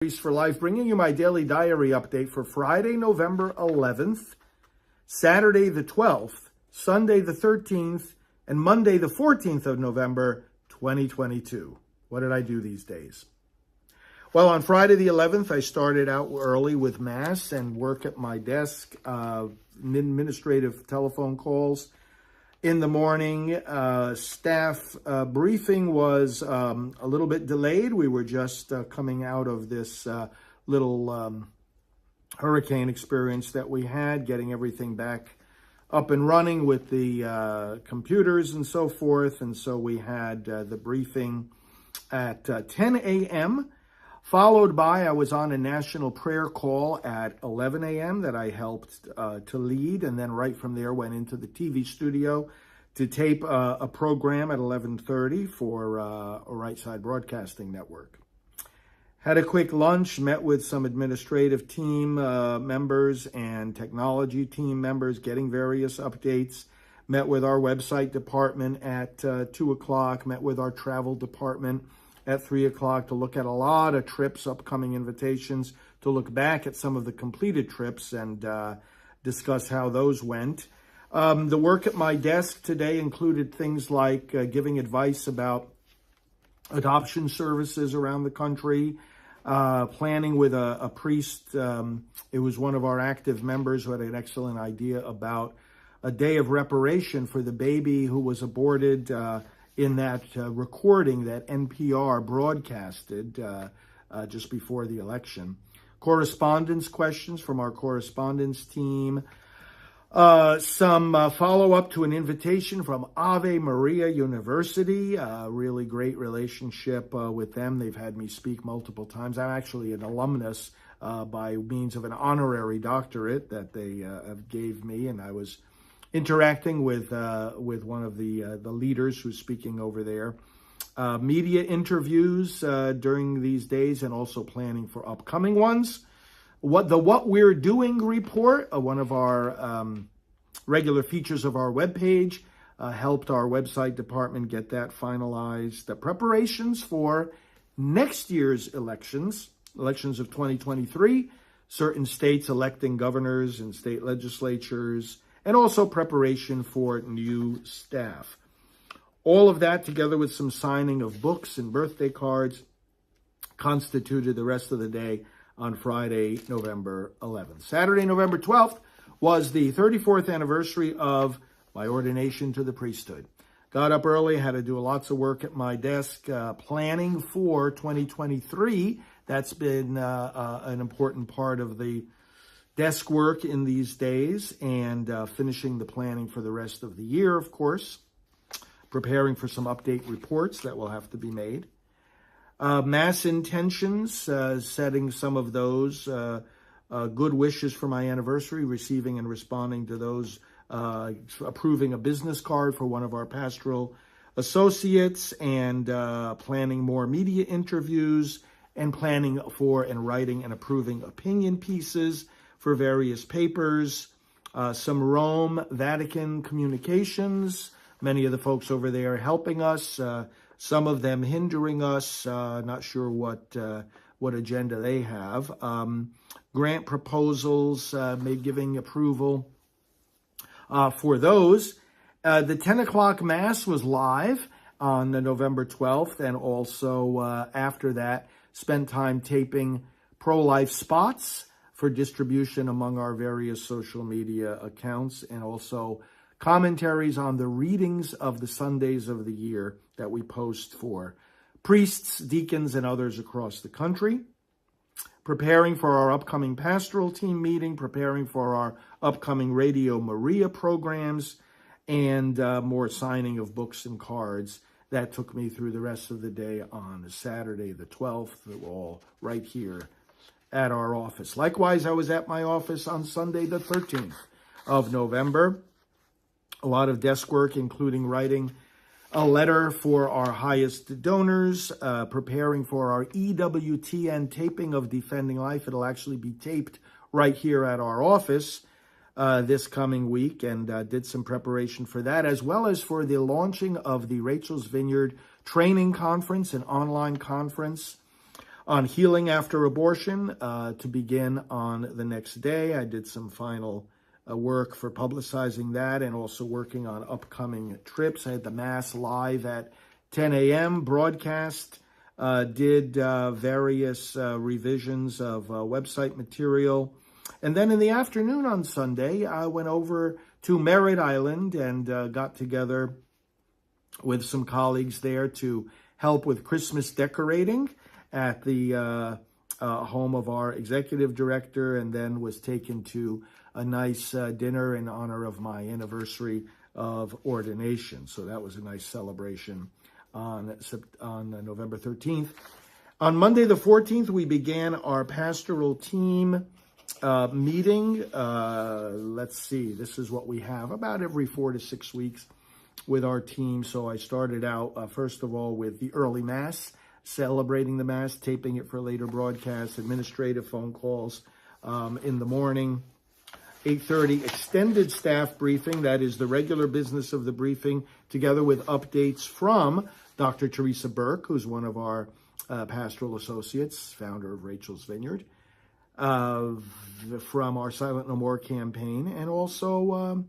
Priest for Life, bringing you my daily diary update for Friday, November 11th, Saturday the 12th, Sunday the 13th, and Monday the 14th of November, 2022. What did I do these days? Well, on Friday the 11th, I started out early with Mass and work at my desk, administrative telephone calls. In the morning, staff briefing was a little bit delayed. We were just coming out of this little hurricane experience that we had, getting everything back up and running with the computers and so forth. And so we had the briefing at 10 a.m., followed by, I was on a national prayer call at 11 a.m. that I helped to lead, and then right from there went into the TV studio to tape a program at 11:30 for Right Side Broadcasting Network. Had a quick lunch, met with some administrative team members and technology team members, getting various updates. Met with our website department at 2 o'clock, met with our travel department at 3 o'clock to look at a lot of trips, upcoming invitations, to look back at some of the completed trips and discuss how those went. The work at my desk today included things like giving advice about adoption services around the country, planning with a priest. It was one of our active members who had an excellent idea about a day of reparation for the baby who was aborted in that recording that NPR broadcasted just before the election. Correspondence questions from our correspondence team. Some follow-up to an invitation from Ave Maria University. Really great relationship with them. They've had me speak multiple times. I'm actually an alumnus by means of an honorary doctorate that they gave me, and I was interacting with one of the leaders who's speaking over there. Media interviews during these days, and also planning for upcoming ones. What We're Doing report, one of our regular features of our webpage, helped our website department get that finalized. The preparations for next year's elections of 2023, certain states electing governors and state legislatures, and also preparation for new staff. All of that, together with some signing of books and birthday cards, constituted the rest of the day on Friday, November 11th. Saturday, November 12th, was the 34th anniversary of my ordination to the priesthood. Got up early, had to do lots of work at my desk, planning for 2023. That's been an important part of the desk work in these days, and finishing the planning for the rest of the year, of course. Preparing for some update reports that will have to be made. Mass intentions, setting some of those good wishes for my anniversary, receiving and responding to those, approving a business card for one of our pastoral associates, and planning more media interviews, and planning for and writing and approving opinion pieces for various papers. Some Rome Vatican communications, many of the folks over there helping us, some of them hindering us, not sure what agenda they have. Grant proposals, giving approval for those. The 10 o'clock Mass was live on November 12th, and also after that, spent time taping pro-life spots for distribution among our various social media accounts, and also commentaries on the readings of the Sundays of the year that we post for priests, deacons, and others across the country. Preparing for our upcoming pastoral team meeting, preparing for our upcoming Radio Maria programs, and more signing of books and cards. That took me through the rest of the day on Saturday the 12th, all right here at our office. Likewise, I was at my office on Sunday the 13th of November. A lot of desk work, including writing a letter for our highest donors, preparing for our EWTN taping of Defending Life. It'll actually be taped right here at our office this coming week, and did some preparation for that, as well as for the launching of the Rachel's Vineyard Training Conference, an online conference. on healing after abortion to begin on the next day. I did some final work for publicizing that and also working on upcoming trips. I had the Mass live at 10 a.m. broadcast, did various revisions of website material. And then in the afternoon on Sunday, I went over to Merritt Island and got together with some colleagues there to help with Christmas decorating at the home of our executive director, and then was taken to a nice dinner in honor of my anniversary of ordination. So that was a nice celebration on November 13th. On Monday the 14th, we began our pastoral team meeting. Let's see, this is what we have about every 4 to 6 weeks with our team. So I started out, first of all, with the early Mass, celebrating the Mass, taping it for later broadcasts, administrative phone calls in the morning. 8:30, extended staff briefing. That is the regular business of the briefing, together with updates from Dr. Teresa Burke, who's one of our pastoral associates, founder of Rachel's Vineyard, from our Silent No More campaign, and also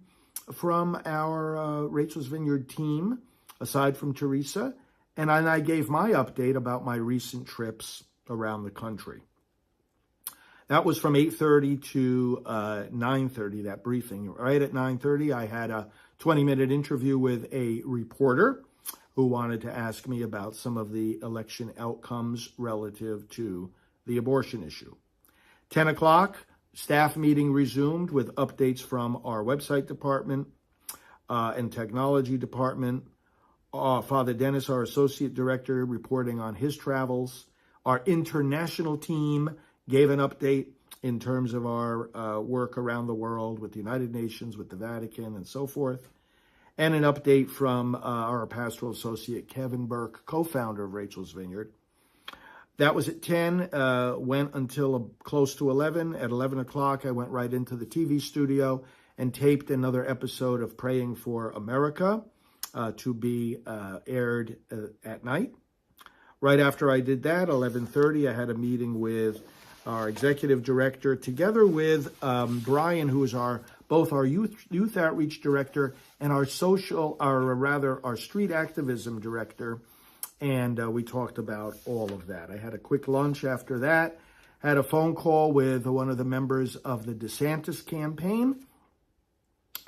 from our Rachel's Vineyard team, aside from Teresa. And I gave my update about my recent trips around the country. That was from 8:30 to 9:30, that briefing. Right at 9:30, I had a 20-minute interview with a reporter who wanted to ask me about some of the election outcomes relative to the abortion issue. 10 o'clock, staff meeting resumed with updates from our website department and technology department. Father Dennis, our associate director, reporting on his travels. Our international team gave an update in terms of our work around the world with the United Nations, with the Vatican, and so forth. And an update from our pastoral associate, Kevin Burke, co-founder of Rachel's Vineyard. That was at 10, went until close to 11. At 11 o'clock, I went right into the TV studio and taped another episode of Praying for America to be aired at night. Right after I did that, 11:30, I had a meeting with our executive director, together with Brian, who is both our youth outreach director and our street activism director. And we talked about all of that. I had a quick lunch after that, had a phone call with one of the members of the DeSantis campaign,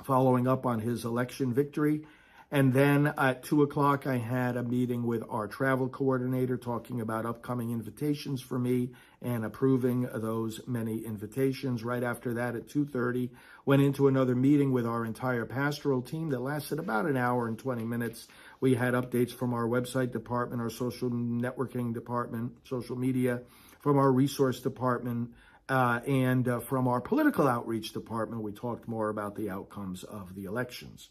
following up on his election victory. And then at 2 o'clock, I had a meeting with our travel coordinator, talking about upcoming invitations for me and approving those many invitations. Right after that, at 2:30, went into another meeting with our entire pastoral team that lasted about an hour and 20 minutes. We had updates from our website department, our social networking department, social media, from our resource department, and from our political outreach department. We talked more about the outcomes of the elections.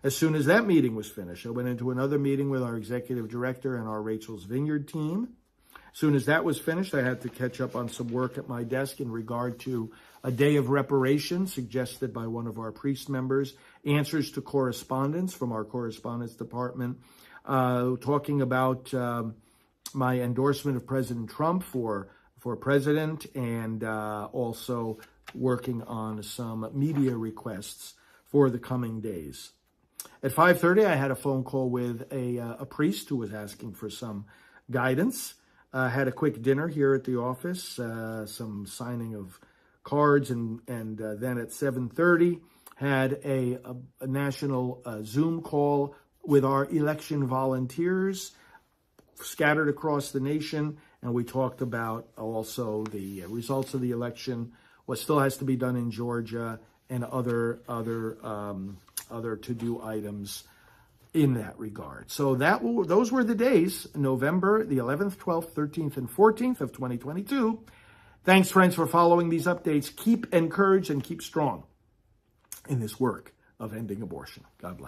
As soon as that meeting was finished, I went into another meeting with our executive director and our Rachel's Vineyard team. As soon as that was finished, I had to catch up on some work at my desk in regard to a day of reparation suggested by one of our priest members, answers to correspondence from our correspondence department, talking about my endorsement of President Trump for president, and also working on some media requests for the coming days. At 5:30, I had a phone call with a priest who was asking for some guidance. Had a quick dinner here at the office, some signing of cards, and then at 7:30, had a national Zoom call with our election volunteers scattered across the nation, and we talked about also the results of the election, what still has to be done in Georgia, and other to-do items in that regard. So those were the days, November the 11th, 12th, 13th, and 14th of 2022. Thanks, friends, for following these updates. Keep encouraged and keep strong in this work of ending abortion. God bless.